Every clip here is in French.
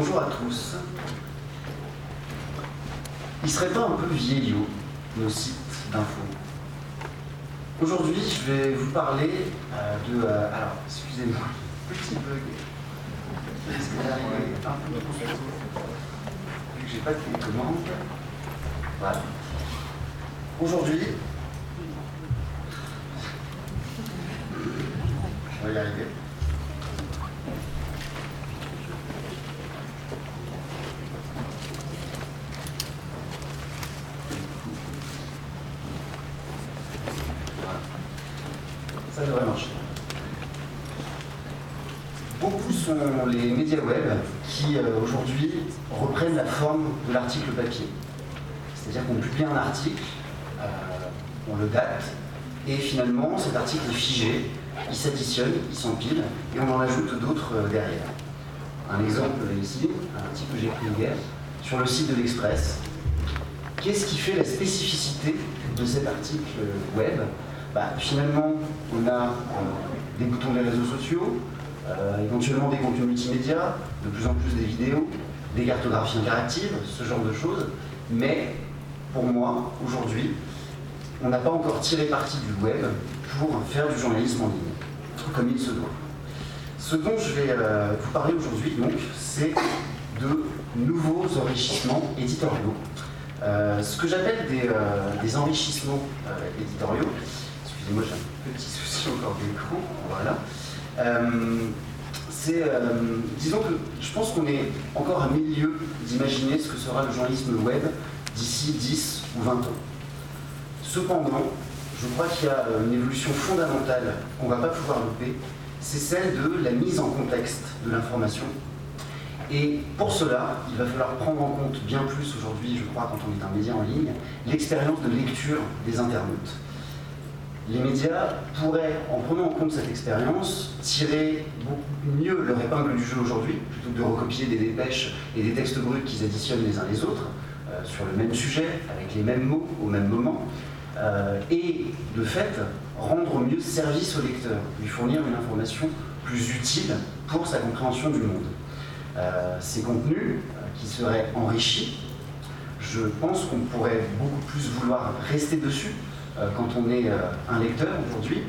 bonjour à tous. Il serait pas un peu vieillot, nos sites d'infos? Aujourd'hui, je vais vous parler alors, excusez-moi, petit bug. C'est arrivé un peu trop vite. Vu que j'ai pas de télécommande. Voilà. Aujourd'hui, on va y arriver. Ça devrait marcher. Beaucoup sont les médias web qui aujourd'hui reprennent la forme de l'article papier. C'est-à-dire qu'on publie un article, on le date, et finalement cet article est figé, il s'additionne, il s'empile, et on en ajoute d'autres derrière. Un exemple ici, un article que j'ai pris hier, sur le site de l'Express. Qu'est-ce qui fait la spécificité de cet article web? Finalement, on a des boutons des réseaux sociaux, éventuellement des contenus multimédia, de plus en plus des vidéos, des cartographies interactives, ce genre de choses. Mais pour moi, aujourd'hui, on n'a pas encore tiré parti du web pour faire du journalisme en ligne, comme il se doit. Ce dont je vais vous parler aujourd'hui, donc, c'est de nouveaux enrichissements éditoriaux. Ce que j'appelle des enrichissements éditoriaux. Excusez-moi, j'ai un petit souci encore d'écran. Voilà. Disons que je pense qu'on est encore à milieu d'imaginer ce que sera le journalisme web d'ici 10 ou 20 ans. Cependant, je crois qu'il y a une évolution fondamentale qu'on ne va pas pouvoir louper, c'est celle de la mise en contexte de l'information. Et pour cela, il va falloir prendre en compte bien plus aujourd'hui, je crois, quand on est un média en ligne, l'expérience de lecture des internautes. Les médias pourraient, en prenant en compte cette expérience, tirer beaucoup mieux leur épingle du jeu aujourd'hui, plutôt que de recopier des dépêches et des textes bruts qu'ils additionnent les uns les autres, sur le même sujet, avec les mêmes mots, au même moment, et de fait, rendre mieux service au lecteur, lui fournir une information plus utile pour sa compréhension du monde. Ces contenus qui seraient enrichis, je pense qu'on pourrait beaucoup plus vouloir rester dessus quand on est un lecteur aujourd'hui.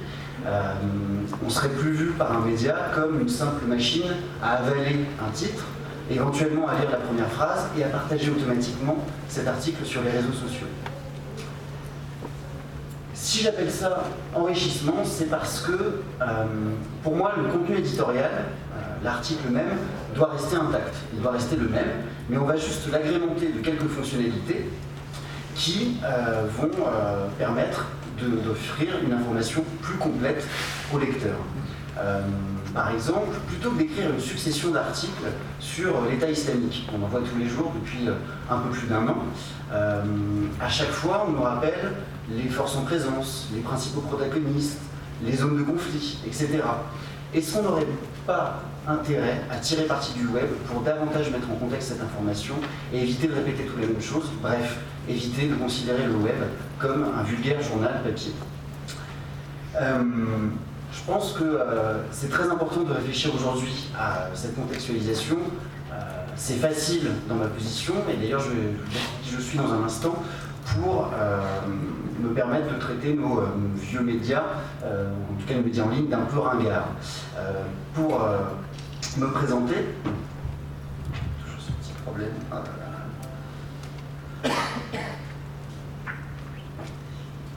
On serait plus vu par un média comme une simple machine à avaler un titre, éventuellement à lire la première phrase et à partager automatiquement cet article sur les réseaux sociaux. Si j'appelle ça enrichissement, c'est parce que, pour moi, le contenu éditorial, l'article même, doit rester intact. Il doit rester le même, mais on va juste l'agrémenter de quelques fonctionnalités qui vont permettre d'offrir une information plus complète au lecteur. Par exemple, plutôt que d'écrire une succession d'articles sur l'État islamique, on en voit tous les jours depuis un peu plus d'1 an, à chaque fois on nous rappelle les forces en présence, les principaux protagonistes, les zones de conflit, etc. Est-ce qu'on n'aurait pas intérêt à tirer parti du web pour davantage mettre en contexte cette information et éviter de répéter toutes les mêmes choses, bref, éviter de considérer le web comme un vulgaire journal papier? Je pense que c'est très important de réfléchir aujourd'hui à cette contextualisation. C'est facile dans ma position, et d'ailleurs je vais vous dire qui je suis dans un instant, pour me permettre de traiter nos vieux médias, en tout cas nos médias en ligne, d'un peu ringards. Pour me présenter, toujours ce petit problème.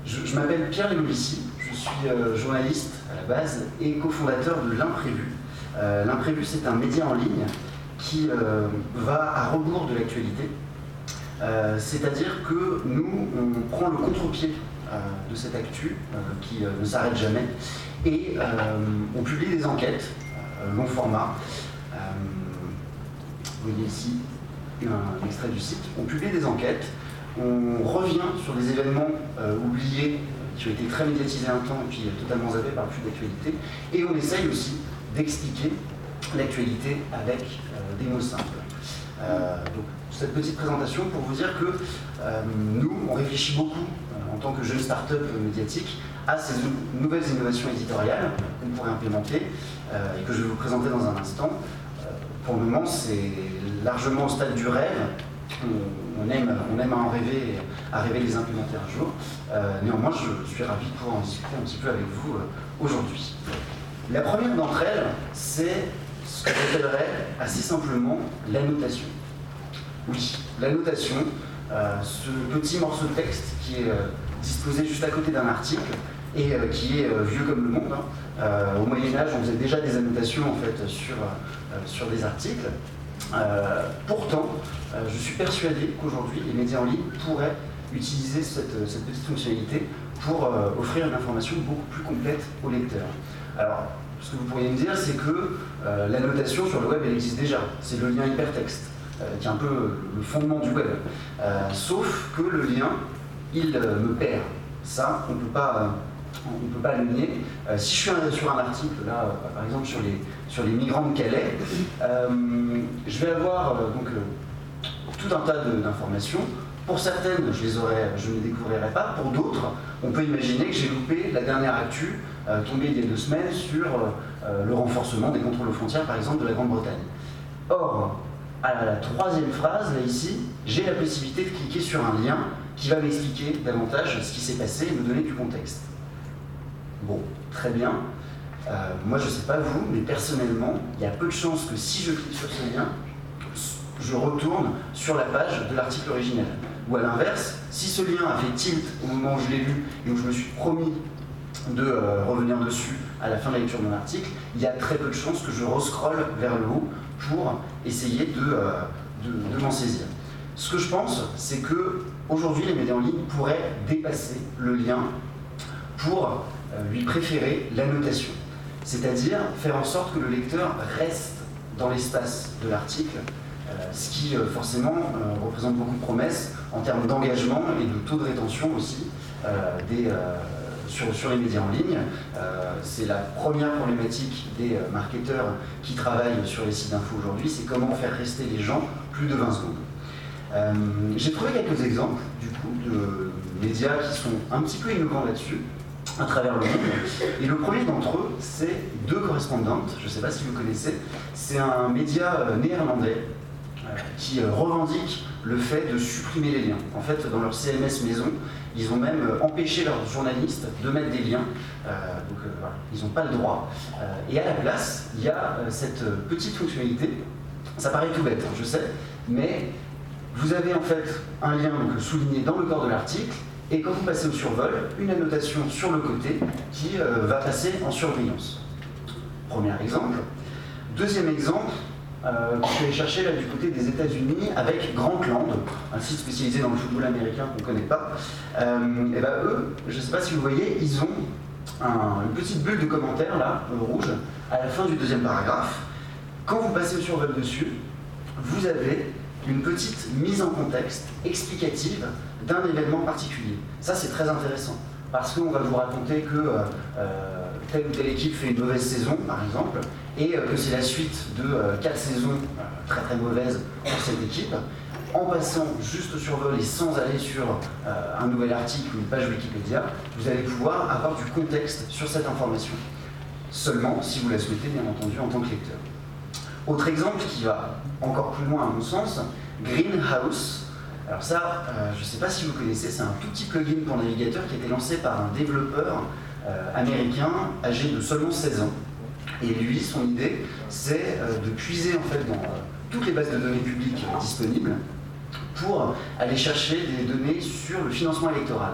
Je m'appelle Pierre Lémolici, je suis journaliste à la base et cofondateur de L'Imprévu. L'Imprévu, c'est un média en ligne qui va à rebours de l'actualité. C'est-à-dire que nous, on prend le contre-pied de cette actu qui ne s'arrête jamais et on publie des enquêtes, long format. Vous voyez ici un extrait du site. On publie des enquêtes, on revient sur des événements oubliés qui ont été très médiatisés un temps et puis totalement zappés par le flux d'actualité, et on essaye aussi d'expliquer l'actualité avec des mots simples. Donc, cette petite présentation pour vous dire que nous, on réfléchit beaucoup en tant que jeune start-up médiatique à ces nouvelles innovations éditoriales qu'on pourrait implémenter et que je vais vous présenter dans un instant. Pour le moment, c'est largement au stade du rêve. On aime à rêver les implémenter un jour. Néanmoins, je suis ravi de pouvoir en discuter un petit peu avec vous aujourd'hui. La première d'entre elles, c'est ce que j'appellerais assez simplement l'annotation. Oui, l'annotation, ce petit morceau de texte qui est disposé juste à côté d'un article et qui est vieux comme le monde. Au Moyen-Âge, on faisait déjà des annotations en fait, sur des articles. Pourtant, je suis persuadé qu'aujourd'hui, les médias en ligne pourraient utiliser cette petite fonctionnalité pour offrir une information beaucoup plus complète au lecteur. Alors, ce que vous pourriez me dire, c'est que l'annotation sur le web, elle existe déjà. C'est le lien hypertexte, qui est un peu le fondement du web. Sauf que le lien, il me perd. Ça, on ne peut pas le nier. Si je suis sur un article, là, par exemple sur les migrants de Calais, je vais avoir tout un tas d'informations. Pour certaines, je ne les découvrirai pas. Pour d'autres, on peut imaginer que j'ai loupé la dernière actu tombée il y a 2 semaines sur le renforcement des contrôles aux frontières, par exemple, de la Grande-Bretagne. Or, à la 3e phrase, là ici, j'ai la possibilité de cliquer sur un lien qui va m'expliquer davantage ce qui s'est passé et me donner du contexte. Bon, très bien. Moi, je ne sais pas vous, mais personnellement, il y a peu de chances que si je clique sur ce lien, je retourne sur la page de l'article original. Ou à l'inverse, si ce lien a fait tilt au moment où je l'ai lu et où je me suis promis de revenir dessus à la fin de la lecture de mon article, il y a très peu de chances que je rescrolle vers le haut pour essayer de m'en saisir. Ce que je pense, c'est qu'aujourd'hui, les médias en ligne pourraient dépasser le lien pour lui préférer l'annotation. C'est-à-dire faire en sorte que le lecteur reste dans l'espace de l'article, ce qui forcément représente beaucoup de promesses en termes d'engagement et de taux de rétention aussi sur les médias en ligne. C'est la première problématique des marketeurs qui travaillent sur les sites d'info aujourd'hui, c'est comment faire rester les gens plus de 20 secondes. J'ai trouvé quelques exemples du coup de médias qui sont un petit peu innovants là-dessus à travers le monde. Et le premier d'entre eux, c'est De Correspondant. Je ne sais pas si vous connaissez. C'est un média néerlandais qui revendique le fait de supprimer les liens. En fait, dans leur CMS maison, ils ont même empêché leurs journalistes de mettre des liens. Voilà, ils n'ont pas le droit. Et à la place, il y a cette petite fonctionnalité. Ça paraît tout bête, hein, je sais, mais vous avez en fait un lien souligné dans le corps de l'article, et quand vous passez au survol, une annotation sur le côté qui va passer en surbrillance. Premier exemple. Deuxième exemple, je suis allé chercher là, du côté des États-Unis avec Grantland, un site spécialisé dans le football américain qu'on ne connaît pas. Et ben eux, je ne sais pas si vous voyez, ils ont une petite bulle de commentaires là, rouge, à la fin du 2e paragraphe. Quand vous passez au survol dessus, vous avez une petite mise en contexte explicative d'un événement particulier. Ça, c'est très intéressant, parce qu'on va vous raconter que telle ou telle équipe fait une mauvaise saison, par exemple, et que c'est la suite de 4 saisons très très mauvaises pour cette équipe. En passant juste au survol et sans aller sur un nouvel article ou une page Wikipédia, vous allez pouvoir avoir du contexte sur cette information. Seulement, si vous la souhaitez, bien entendu, en tant que lecteur. Autre exemple qui va encore plus loin à mon sens, Greenhouse. Alors ça, je ne sais pas si vous connaissez, c'est un tout petit plugin pour navigateur qui a été lancé par un développeur américain âgé de seulement 16 ans. Et lui, son idée, c'est de puiser en fait dans toutes les bases de données publiques disponibles pour aller chercher des données sur le financement électoral.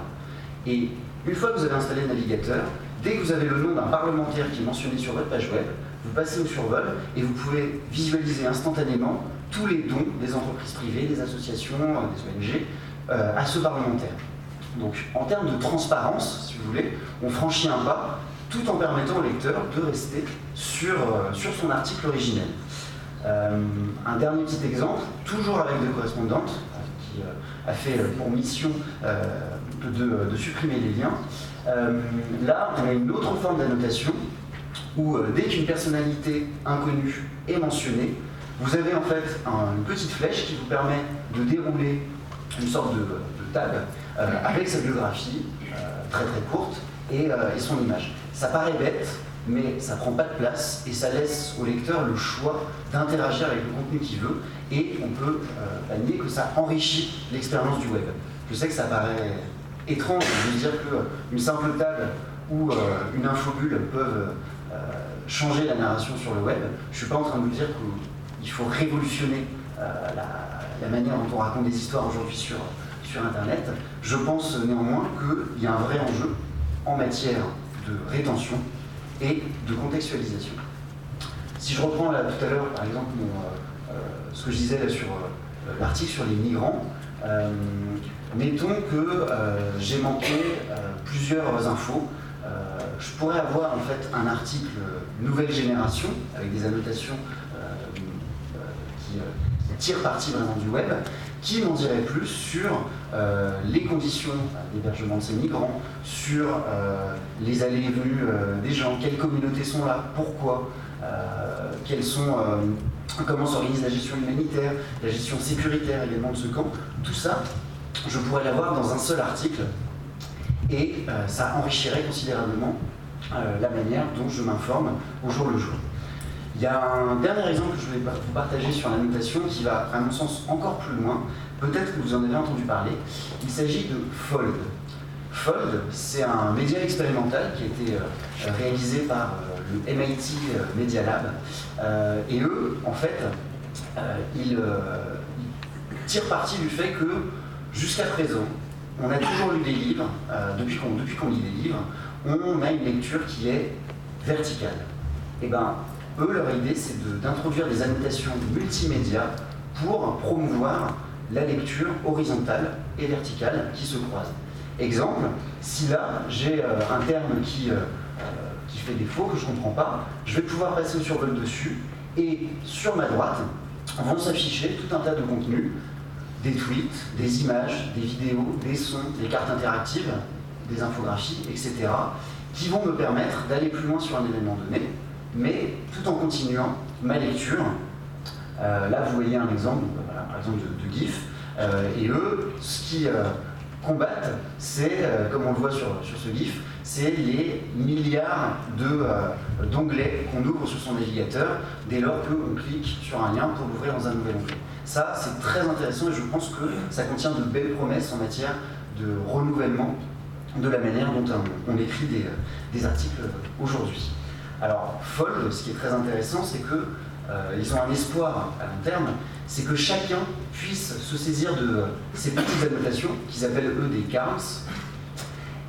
Et une fois que vous avez installé le navigateur, dès que vous avez le nom d'un parlementaire qui est mentionné sur votre page web, vous passez au survol et vous pouvez visualiser instantanément tous les dons des entreprises privées, des associations, des ONG à ce parlementaire. Donc en termes de transparence, si vous voulez, on franchit un pas tout en permettant au lecteur de rester sur son article originel. Un dernier petit exemple, toujours avec De Correspondant, qui a fait pour mission de supprimer les liens. Là, on a une autre forme d'annotation où dès qu'une personnalité inconnue est mentionnée, vous avez en fait une petite flèche qui vous permet de dérouler une sorte de tab avec sa biographie très très courte et son image. Ça paraît bête, mais ça prend pas de place et ça laisse au lecteur le choix d'interagir avec le contenu qu'il veut, et on peut pas nier que ça enrichit l'expérience du web. Je sais que ça paraît étrange de dire qu'une simple table ou une infobulle peuvent changer la narration sur le web. Je ne suis pas en train de vous dire qu'il faut révolutionner la manière dont on raconte des histoires aujourd'hui sur Internet. Je pense néanmoins qu'il y a un vrai enjeu en matière de rétention et de contextualisation. Si je reprends là tout à l'heure, par exemple, ce que je disais là sur l'article sur les migrants, mettons que j'ai manqué plusieurs infos. Je pourrais avoir en fait un article nouvelle génération avec des annotations qui tirent parti vraiment du web, qui m'en dirait plus sur les conditions d'hébergement de ces migrants, sur les allées et venues des gens, quelles communautés sont là, pourquoi, comment s'organise la gestion humanitaire, la gestion sécuritaire également de ce camp. Tout ça, je pourrais l'avoir dans un seul article et ça enrichirait considérablement la manière dont je m'informe au jour le jour. Il y a un dernier exemple que je voulais vous partager sur la notation qui va, à mon sens, encore plus loin. Peut-être que vous en avez entendu parler. Il s'agit de Fold. Fold, c'est un média expérimental qui a été réalisé par le MIT Media Lab. Et eux, en fait, ils tirent parti du fait que, jusqu'à présent, on a toujours lu des livres, depuis qu'on lit des livres, on a une lecture qui est verticale. Et ben, eux, leur idée, c'est d'introduire des annotations multimédia pour promouvoir la lecture horizontale et verticale qui se croisent. Exemple, si là, j'ai un terme qui fait défaut, que je ne comprends pas, je vais pouvoir passer au survol dessus, et sur ma droite vont s'afficher tout un tas de contenus, des tweets, des images, des vidéos, des sons, des cartes interactives, des infographies, etc., qui vont me permettre d'aller plus loin sur un événement donné, mais tout en continuant ma lecture. Là, vous voyez un exemple, voilà, par exemple de GIF, et eux, ce qui combattent, c'est, comme on le voit sur ce GIF, c'est les milliards d'onglets qu'on ouvre sur son navigateur dès lors qu'on clique sur un lien pour l'ouvrir dans un nouvel onglet. Ça, c'est très intéressant et je pense que ça contient de belles promesses en matière de renouvellement de la manière dont on écrit des articles aujourd'hui. Alors, Fold, ce qui est très intéressant, c'est qu'ils ont un espoir à long terme, c'est que chacun puisse se saisir de ces petites annotations, qu'ils appellent eux des cards,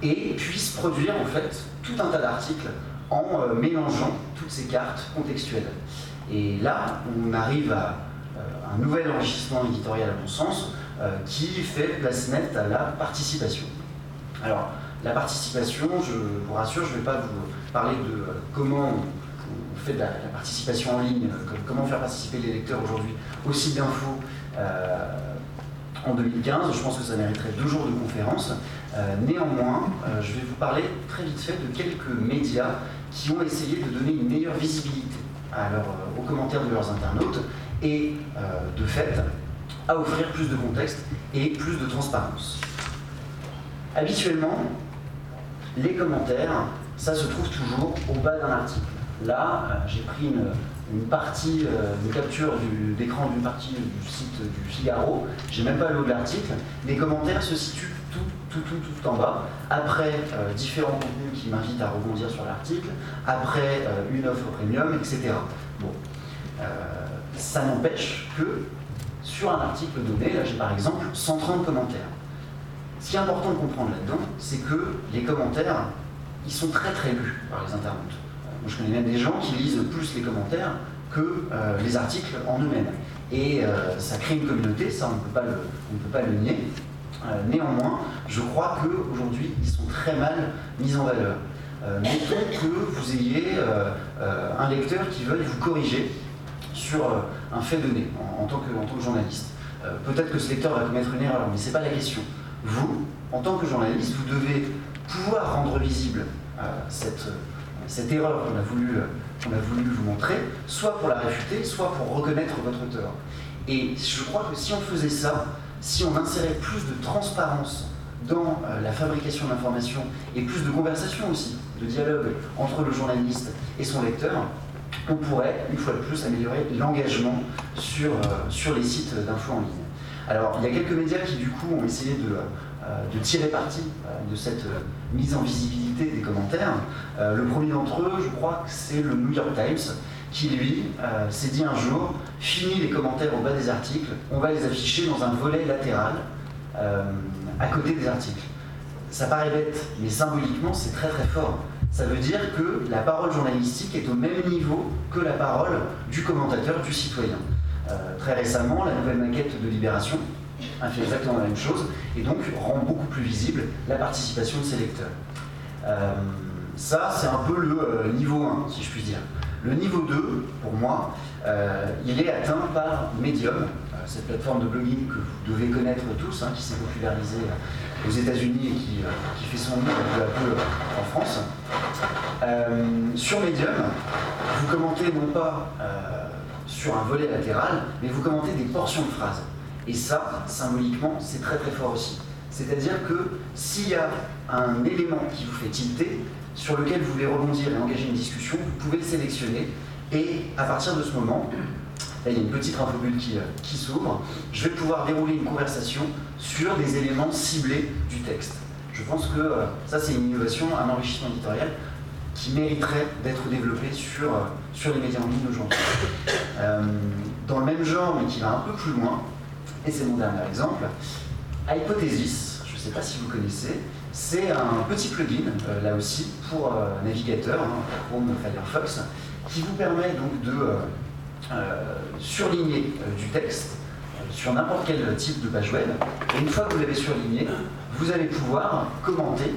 et puisse produire en fait tout un tas d'articles en mélangeant toutes ces cartes contextuelles. Et là, on arrive à un nouvel enrichissement éditorial à mon sens, qui fait place nette à la participation. Alors, la participation, je vous rassure, je ne vais pas vous parler de comment on fait de la participation en ligne, comment faire participer les lecteurs aujourd'hui au site d'info en 2015. Je pense que ça mériterait 2 jours de conférence. Néanmoins, je vais vous parler très vite fait de quelques médias qui ont essayé de donner une meilleure visibilité aux commentaires de leurs internautes et, de fait, à offrir plus de contexte et plus de transparence. Habituellement, les commentaires, ça se trouve toujours au bas d'un article. Là, j'ai pris une capture d'écran d'une partie du site du Figaro. J'ai même pas le haut de l'article. Les commentaires se situent tout en bas, après différents contenus qui m'invitent à rebondir sur l'article, après une offre premium, etc. Bon, ça n'empêche que sur un article donné, là j'ai par exemple 130 commentaires. Ce qui est important de comprendre là-dedans, c'est que les commentaires, ils sont très lus par les internautes. Moi, je connais même des gens qui lisent plus les commentaires que les articles en eux-mêmes. Et ça crée une communauté, ça on ne peut pas le nier. Néanmoins, je crois qu'aujourd'hui, ils sont très mal mis en valeur. Mettons que vous ayez un lecteur qui veuille vous corriger sur un fait donné en tant que journaliste. Peut-être que ce lecteur va commettre une erreur, mais ce n'est pas la question. Vous, en tant que journaliste, vous devez pouvoir rendre visible cette erreur qu'on a voulu vous montrer, soit pour la réfuter, soit pour reconnaître votre tort. Et je crois que si on faisait ça, si on insérait plus de transparence dans la fabrication d'informations et plus de conversation aussi de dialogue entre le journaliste et son lecteur, on pourrait, une fois de plus, améliorer l'engagement sur les sites d'infos en ligne. Alors, il y a quelques médias qui, du coup, ont essayé de tirer parti de cette mise en visibilité des commentaires. Le premier d'entre eux, je crois que c'est le New York Times, qui, lui, s'est dit un jour, fini les commentaires au bas des articles, on va les afficher dans un volet latéral à côté des articles. Ça paraît bête, mais symboliquement, c'est très très fort. Ça veut dire que la parole journalistique est au même niveau que la parole du commentateur, du citoyen. Très récemment, la nouvelle maquette de Libération a fait exactement la même chose et donc rend beaucoup plus visible la participation de ses lecteurs. Ça, c'est un peu le niveau 1, si je puis dire. Le niveau 2, pour moi, il est atteint par Medium, cette plateforme de blogging que vous devez connaître tous, qui s'est popularisée aux États-Unis et qui fait son nom peu à peu en France. Sur Medium, vous commentez non pas sur un volet latéral, mais vous commentez des portions de phrases. Et ça, symboliquement, c'est très très fort aussi. C'est-à-dire que s'il y a un élément qui vous fait tilter, sur lequel vous voulez rebondir et engager une discussion, vous pouvez le sélectionner. Et à partir de ce moment, là, il y a une petite infobulle qui s'ouvre, je vais pouvoir dérouler une conversation sur des éléments ciblés du texte. Je pense que ça, c'est une innovation, un enrichissement éditorial qui mériterait d'être développé sur les médias en ligne aujourd'hui. Dans le même genre, mais qui va un peu plus loin, et c'est mon dernier exemple, Hypothesis, je ne sais pas si vous connaissez, c'est un petit plugin, là aussi, pour navigateur, Chrome, Firefox, qui vous permet donc de surligner du texte sur n'importe quel type de page web. Et une fois que vous l'avez surligné, vous allez pouvoir commenter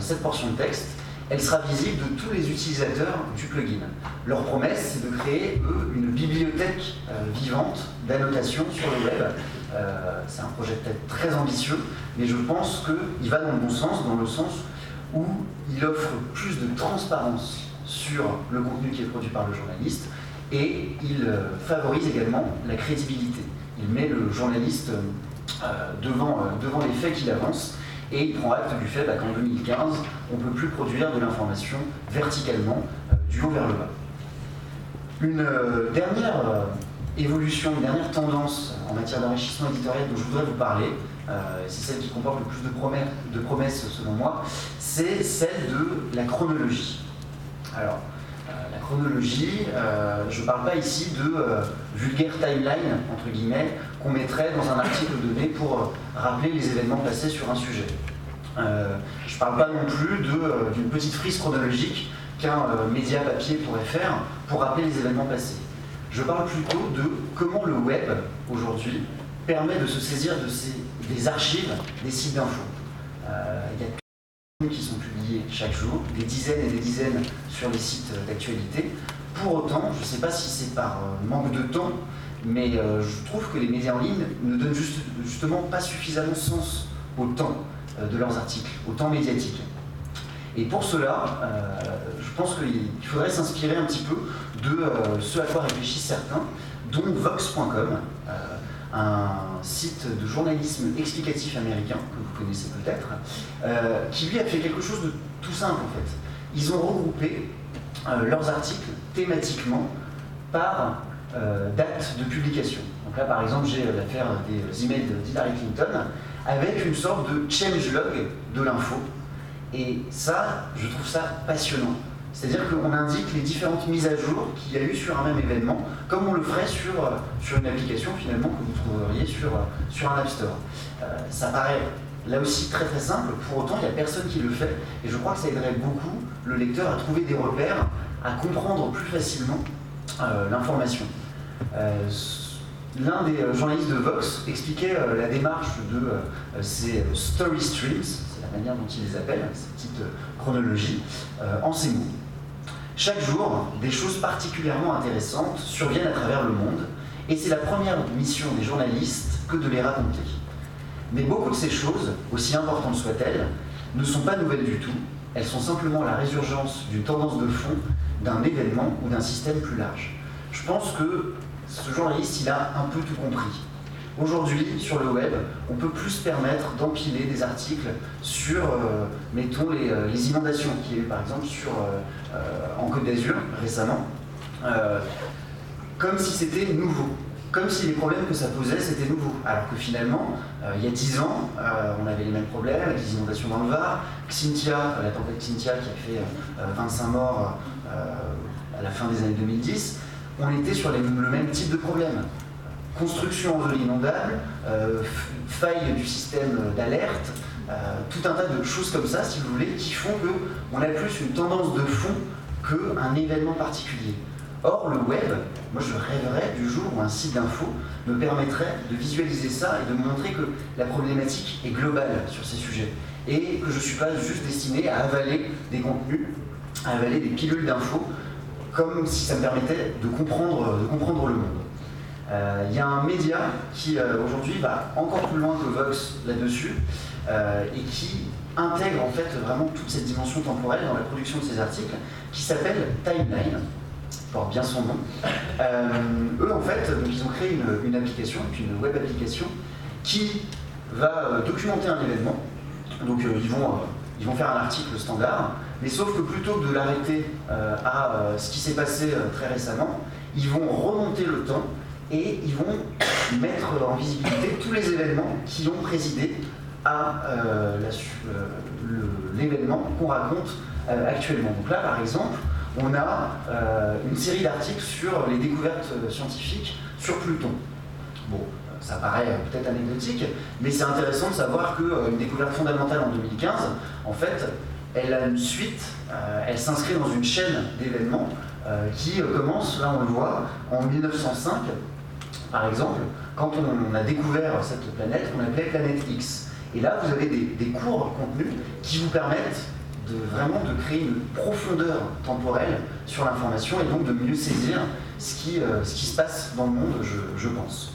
cette portion de texte. Elle sera visible de tous les utilisateurs du plugin. Leur promesse, c'est de créer, eux, une bibliothèque vivante d'annotation sur le web. C'est un projet peut-être très ambitieux, mais je pense qu'il va dans le bon sens, dans le sens où il offre plus de transparence sur le contenu qui est produit par le journaliste et il favorise également la crédibilité. Il met le journaliste devant les faits qu'il avance et il prend acte du fait qu'en 2015, on ne peut plus produire de l'information verticalement, du haut vers le bas. Une dernière évolution, une dernière tendance en matière d'enrichissement éditorial dont je voudrais vous parler, c'est celle qui comporte le plus de promesses selon moi, c'est celle de la chronologie. Alors, la chronologie, je ne parle pas ici de vulgaire timeline, entre guillemets, qu'on mettrait dans un article donné pour rappeler les événements passés sur un sujet. Je ne parle pas non plus d'une petite frise chronologique qu'un média papier pourrait faire pour rappeler les événements passés. Je parle plutôt de comment le web, aujourd'hui, permet de se saisir des archives des sites d'infos. Il y a qui sont publiés chaque jour, des dizaines et des dizaines sur les sites d'actualité. Pour autant, je ne sais pas si c'est par manque de temps, mais je trouve que les médias en ligne ne donnent justement pas suffisamment sens au temps de leurs articles, au temps médiatique. Et pour cela, je pense qu'il faudrait s'inspirer un petit peu de ce à quoi réfléchissent certains, dont Vox.com, un site de journalisme explicatif américain, que vous connaissez peut-être, qui lui a fait quelque chose de tout simple en fait. Ils ont regroupé leurs articles thématiquement par date de publication. Donc là par exemple j'ai l'affaire des emails d'Hillary Clinton avec une sorte de changelog de l'info. Et ça, je trouve ça passionnant. C'est-à-dire qu'on indique les différentes mises à jour qu'il y a eu sur un même événement, comme on le ferait sur une application finalement que vous trouveriez sur un App Store. Ça paraît là aussi très très simple, pour autant il n'y a personne qui le fait, et je crois que ça aiderait beaucoup le lecteur à trouver des repères, à comprendre plus facilement l'information. L'un des journalistes de Vox expliquait la démarche de ces story streams, c'est la manière dont ils les appellent, ces petites chronologies, en ces mots. Chaque jour, des choses particulièrement intéressantes surviennent à travers le monde, et c'est la première mission des journalistes que de les raconter. Mais beaucoup de ces choses, aussi importantes soient-elles, ne sont pas nouvelles du tout, elles sont simplement la résurgence d'une tendance de fond, d'un événement ou d'un système plus large. Je pense que ce journaliste, il a un peu tout compris. Aujourd'hui, sur le web, on peut plus se permettre d'empiler des articles sur, mettons, les inondations qu'il y a eu par exemple en Côte d'Azur récemment, comme si c'était nouveau, comme si les problèmes que ça posait c'était nouveau, alors que finalement, il y a 10 ans, on avait les mêmes problèmes avec les inondations dans le Var, la tempête Xynthia qui a fait 25 morts à la fin des années 2010, on était sur le même type de problème. Construction en zone inondable, faille du système d'alerte, tout un tas de choses comme ça, si vous voulez, qui font qu'on a plus une tendance de fond qu'un événement particulier. Or, le web, moi je rêverais du jour où un site d'info me permettrait de visualiser ça et de montrer que la problématique est globale sur ces sujets et que je ne suis pas juste destiné à avaler des contenus, à avaler des pilules d'infos, comme si ça me permettait de comprendre le monde. Il y a un média qui aujourd'hui va encore plus loin que Vox là-dessus et qui intègre en fait vraiment toute cette dimension temporelle dans la production de ces articles, qui s'appelle Timeline, porte bien son nom. Eux en fait, donc, ils ont créé une application, une web application qui va documenter un événement. Donc ils vont faire un article standard, mais sauf que plutôt que de l'arrêter à ce qui s'est passé très récemment, ils vont remonter le temps et ils vont mettre en visibilité tous les événements qui ont présidé à l'événement qu'on raconte actuellement. Donc là, par exemple, on a une série d'articles sur les découvertes scientifiques sur Pluton. Bon, ça paraît peut-être anecdotique, mais c'est intéressant de savoir qu'une découverte fondamentale en 2015, en fait, elle a une suite, elle s'inscrit dans une chaîne d'événements qui commence, là on le voit, en 1905, par exemple, quand on a découvert cette planète qu'on appelait planète X. Et là, vous avez des courbes contenues qui vous permettent vraiment de créer une profondeur temporelle sur l'information et donc de mieux saisir ce qui se passe dans le monde, je pense.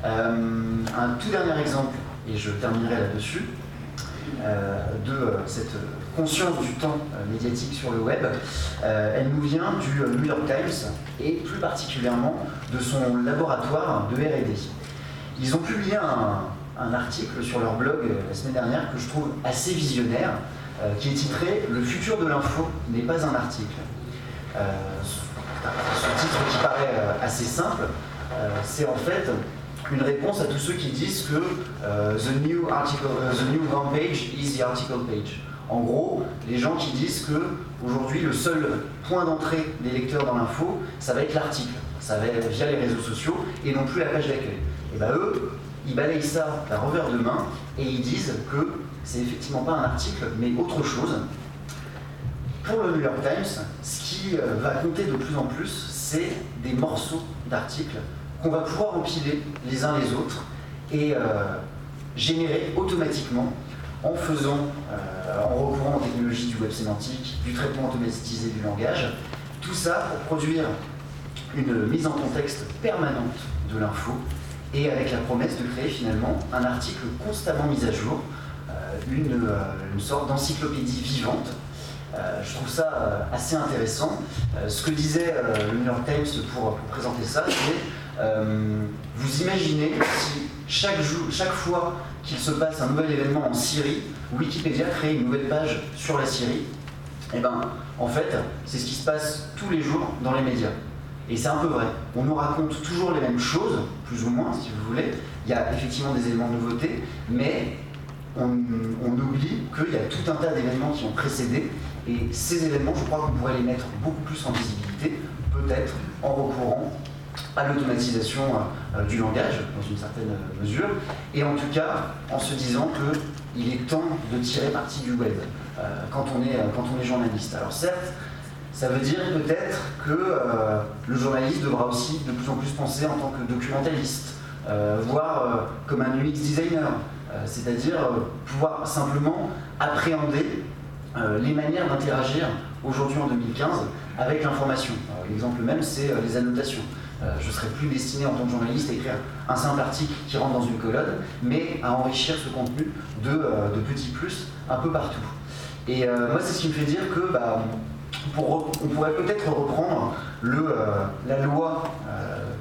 Un tout dernier exemple, et je terminerai là-dessus, de cette conscience du temps médiatique sur le web, elle nous vient du New York Times et plus particulièrement de son laboratoire de R&D. Ils ont publié un article sur leur blog la semaine dernière que je trouve assez visionnaire, qui est titré « Le futur de l'info n'est pas un article ». Ce titre qui paraît assez simple, c'est en fait une réponse à tous ceux qui disent que the new home page is the article page. En gros, les gens qui disent que aujourd'hui le seul point d'entrée des lecteurs dans l'info, ça va être l'article, ça va être via les réseaux sociaux et non plus la page d'accueil. Et bien eux, ils balayent ça d'un revers de main et ils disent que c'est effectivement pas un article, mais autre chose. Pour le New York Times, ce qui va compter de plus en plus, c'est des morceaux d'articles qu'on va pouvoir empiler les uns les autres et générer automatiquement en recourant aux technologies du web sémantique, du traitement automatisé du langage, tout ça pour produire une mise en contexte permanente de l'info et avec la promesse de créer finalement un article constamment mis à jour, une sorte d'encyclopédie vivante. Je trouve ça assez intéressant. Ce que disait le New York Times pour présenter ça, c'est vous imaginez si chaque fois qu'il se passe un nouvel événement en Syrie, Wikipédia crée une nouvelle page sur la Syrie. Et ben, en fait, c'est ce qui se passe tous les jours dans les médias. Et c'est un peu vrai. On nous raconte toujours les mêmes choses, plus ou moins, si vous voulez. Il y a effectivement des éléments de nouveauté, mais on oublie qu'il y a tout un tas d'événements qui ont précédé. Et ces événements, je crois qu'on pourrait les mettre beaucoup plus en visibilité, peut-être en recourant à l'automatisation du langage, dans une certaine mesure, et en tout cas en se disant qu'il est temps de tirer parti du web quand on est journaliste. Alors certes, ça veut dire peut-être que le journaliste devra aussi de plus en plus penser en tant que documentaliste, voire comme un UX designer, c'est-à-dire pouvoir simplement appréhender les manières d'interagir aujourd'hui en 2015 avec l'information. L'exemple même, c'est les annotations. Je ne serai plus destiné en tant que journaliste à écrire un simple article qui rentre dans une colonne, mais à enrichir ce contenu de petits plus un peu partout. Et moi, c'est ce qui me fait dire que on pourrait peut-être reprendre la loi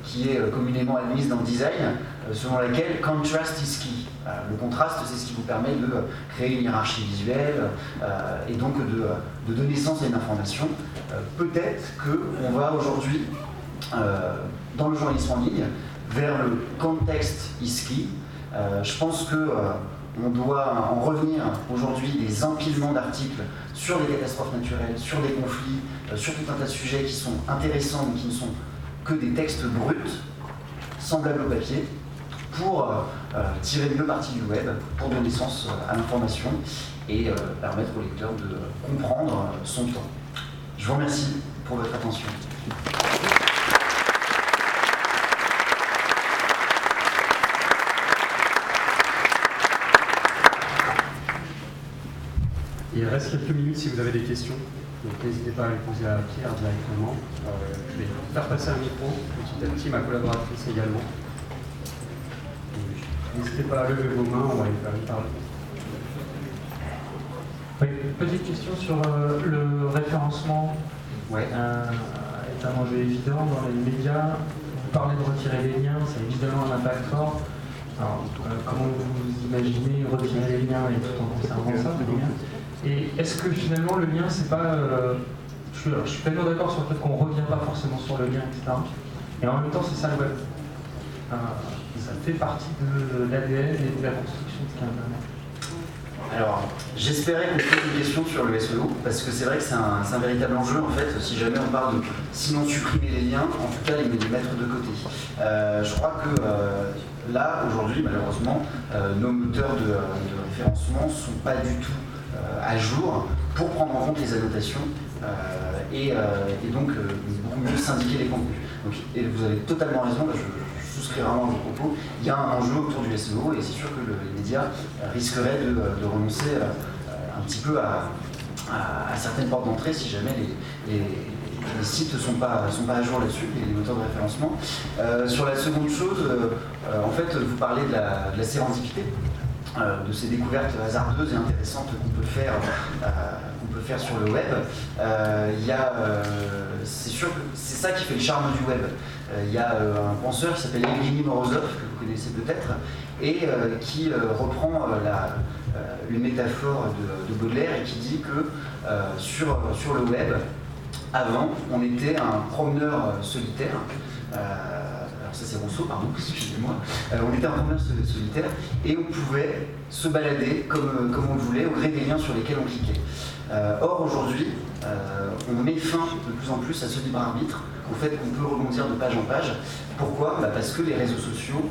qui est communément admise dans le design, selon laquelle contrast is key. Le contraste, c'est ce qui vous permet de créer une hiérarchie visuelle et donc de donner sens à une information. Peut-être qu'on va aujourd'hui, dans le journalisme en ligne, vers le context is key. Je pense qu'on doit en revenir aujourd'hui des empilements d'articles sur des catastrophes naturelles, sur des conflits, sur tout un tas de sujets qui sont intéressants mais qui ne sont que des textes bruts, semblables au papier, pour tirer mieux parti du web, pour donner sens à l'information et permettre au lecteur de comprendre son temps. Je vous remercie pour votre attention. Il reste quelques minutes si vous avez des questions. Donc n'hésitez pas à les poser à Pierre directement. Je vais faire passer un micro petit à petit, ma collaboratrice également. N'hésitez pas à lever vos mains, on va les faire parler. Oui, petite question sur le référencement. Ouais. Est un enjeu évident dans les médias. Vous parlez de retirer les liens, c'est évidemment un impact fort. Alors, comment vous imaginez retirer les liens et tout en conservant ça, les liens? Et est-ce que finalement le lien, c'est pas... je suis pleinement d'accord sur le fait qu'on ne revient pas forcément sur le lien, etc. Et en même temps, c'est ça le web. Ça fait partie de l'ADN et de la construction de ce qu'est Internet. Alors, j'espérais qu'on pose une question sur le SEO, parce que c'est vrai que c'est un véritable enjeu, en fait, si jamais on parle de sinon supprimer les liens, en tout cas les mettre de côté. Je crois que là, aujourd'hui, malheureusement, nos moteurs de référencement ne sont pas du tout à jour pour prendre en compte les annotations et donc beaucoup mieux syndiquer les contenus. Donc, et vous avez totalement raison, je souscris vraiment à vos propos, il y a un enjeu autour du SEO et c'est sûr que les médias risqueraient de renoncer un petit peu à certaines portes d'entrée si jamais les sites ne sont pas à jour là-dessus, les moteurs de référencement. Sur la seconde chose, en fait, vous parlez de la sérendipité. De ces découvertes hasardeuses et intéressantes qu'on peut faire sur le web. C'est sûr que c'est ça qui fait le charme du web. Il y a un penseur qui s'appelle Evgeny Morozov, que vous connaissez peut-être, et qui reprend une métaphore de Baudelaire et qui dit que sur le web, avant, on était un promeneur solitaire. Alors ça c'est Rousseau, pardon, excusez-moi. On était un promeneur solitaire et on pouvait se balader comme on le voulait au gré des liens sur lesquels on cliquait. Or aujourd'hui, on met fin de plus en plus à ce libre arbitre, au fait qu'on peut rebondir de page en page. Pourquoi ? Parce que les réseaux sociaux,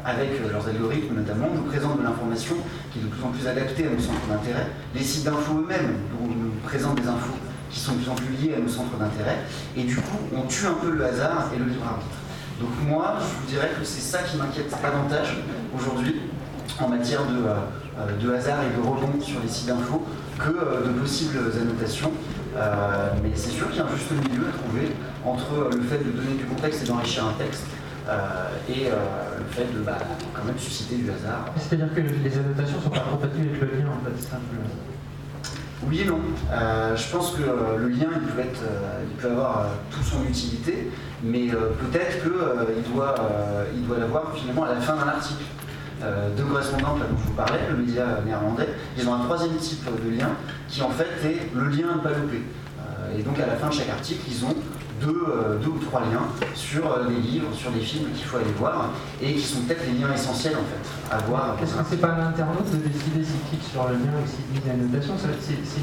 avec leurs algorithmes notamment, nous présentent de l'information qui est de plus en plus adaptée à nos centres d'intérêt. Les sites d'infos eux-mêmes nous présentent des infos qui sont de plus en plus liées à nos centres d'intérêt, et du coup, on tue un peu le hasard et le libre arbitre. Donc moi, je vous dirais que c'est ça qui m'inquiète davantage aujourd'hui en matière de hasard et de rebond sur les sites d'infos que de possibles annotations. Mais c'est sûr qu'il y a un juste milieu à trouver entre le fait de donner du contexte et d'enrichir un texte et le fait de quand même susciter du hasard. C'est-à-dire que les annotations ne sont pas compatibles avec le lien, en fait, c'est un peu... Oui et non. Je pense que le lien, il peut avoir toute son utilité, mais peut-être qu'il doit l'avoir finalement à la fin d'un article. Deux correspondantes là, dont je vous parlais, le média néerlandais, ils ont un troisième type de lien qui en fait est le lien à ne pas louper. Et donc à la fin de chaque article, ils ont deux ou trois liens sur des livres, sur des films qu'il faut aller voir et qui sont peut-être les liens essentiels en fait à voir. Est-ce que c'est pas l'internaute de décider s'il clique sur le lien ou s'il lit l'annotation? C'est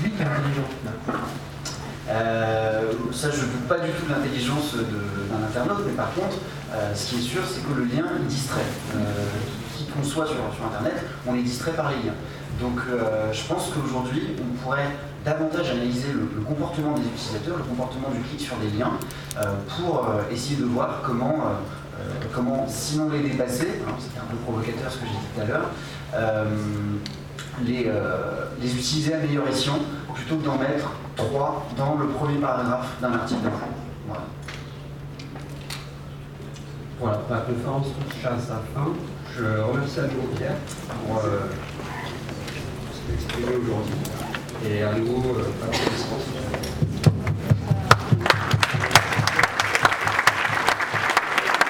lui qui est intelligent. Ça, je ne doute pas du tout de l'intelligence d'un internaute, mais par contre, ce qui est sûr, c'est que le lien, il distrait. Qui qu'on soit sur Internet, on est distrait par les liens. Donc, je pense qu'aujourd'hui, on pourrait davantage analyser le comportement des utilisateurs, le comportement du clic sur des liens, pour essayer de voir comment sinon les dépasser, hein, c'était un peu provocateur ce que j'ai dit tout à l'heure, les utiliser à meilleur escient, plutôt que d'en mettre 3 dans le premier paragraphe d'un article d'info. Voilà, la conférence touche à sa fin. Je remercie à nouveau Pierre pour ce qu'il a exprimé aujourd'hui. Et à nouveau, applaudissements.